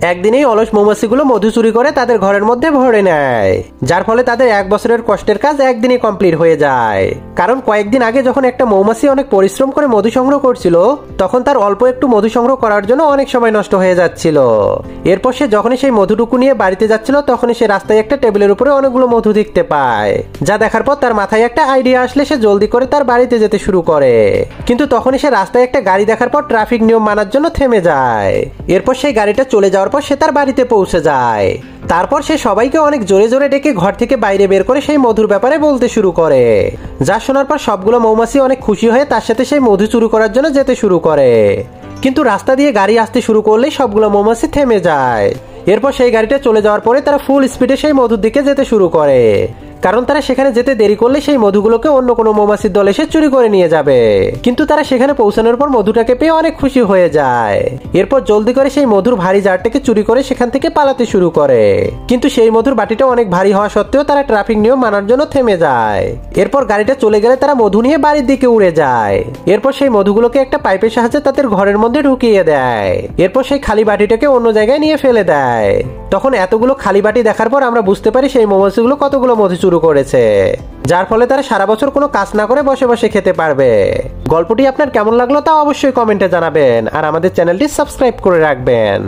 একদিনেই অলস মৌমাছিগুলো মধু চুরি করে তাদের ঘরের মধ্যে ভরে নেয়, যার ফলে তাদের 1 বছরের কষ্টের কাজ একদিনে কমপ্লিট হয়ে যায়। কারণ কয়েকদিন আগে যখন একটা মৌমাছি অনেক পরিশ্রম করে মধু সংগ্রহ করছিল, তখন তার অল্প একটু মধু সংগ্রহ করার জন্য অনেক সময় নষ্ট হয়ে যাচ্ছিল। এরপর সে যখনই সেই মধুটুকু নিয়ে বাড়িতে যাচ্ছিল, তখনই সে রাস্তায় একটা টেবিলের উপরে অনেকগুলো মধু দেখতে পায়। যা দেখার পর তার মাথায় একটা আইডিয়া আসলে সে জলদি করে তার বাড়িতে যেতে শুরু করে। কিন্তু তখনই সে রাস্তায় একটা গাড়ি দেখার পর ট্রাফিক নিয়ম মানার জন্য থেমে যায়। এরপর সেই গাড়িটা চলে যাওয়ার পর সে তার বাড়িতে পৌঁছে যায়। তারপর সে সবাইকে অনেক জোরে জোরে ডেকে ঘর থেকে বাইরে বের করে সেই মধুর ব্যাপারে বলতে শুরু করে। যা শোনার পর সবগুলো মৌমাছি অনেক খুশি হয়ে তার সাথে সেই মধু চুরি করার জন্য যেতে শুরু করে। কিন্তু রাস্তা দিয়ে গাড়ি আসতে শুরু করলেই সবগুলো মৌমাছি থেমে যায়। এরপর সেই গাড়িটা চলে যাওয়ার পরে তারা ফুল স্পিডে সেই মধুর দিকে যেতে শুরু করে, কারণ তারা সেখানে যেতে দেরি করলে সেই মধুগুলোকে অন্য কোনো মৌমাছির দল এসে চুরি করে নিয়ে যাবে। কিন্তু তারা সেখানে পৌঁছানোর পর মধুটাকে পেয়ে অনেক খুশি হয়ে যায়। এরপর জলদি করে সেই মধুর ভারী জারটাকে চুরি করে সেখান থেকে পালাতে শুরু করে। কিন্তু সেই মধুর বাটিটা অনেক ভারী হওয়া সত্ত্বেও তারা ট্রাফিক নিয়ম মানার জন্য থেমে যায়। এরপর গাড়িটা চলে গেলে তারা মধু নিয়ে বাড়ির দিকে উড়ে যায়। এরপর সেই মধুগুলোকে একটা পাইপের সাহায্যে তাদের ঘরের মধ্যে ঢুকিয়ে দেয়। এরপর সেই খালি বাটিটাকে অন্য জায়গায় নিয়ে ফেলে দেয়। তখন এতগুলো খালি বাটি দেখার পর আমরা বুঝতে পারি সেই মৌমাছিগুলো কতগুলো মধু চুরি করেছে, যার ফলে তারা সারা বছর কোনো কাজ না করে বসে বসে খেতে পারবে। গল্পটি আপনার কেমন লাগলো তা অবশ্যই কমেন্টে জানাবেন, আর আমাদের চ্যানেলটি সাবস্ক্রাইব করে রাখবেন।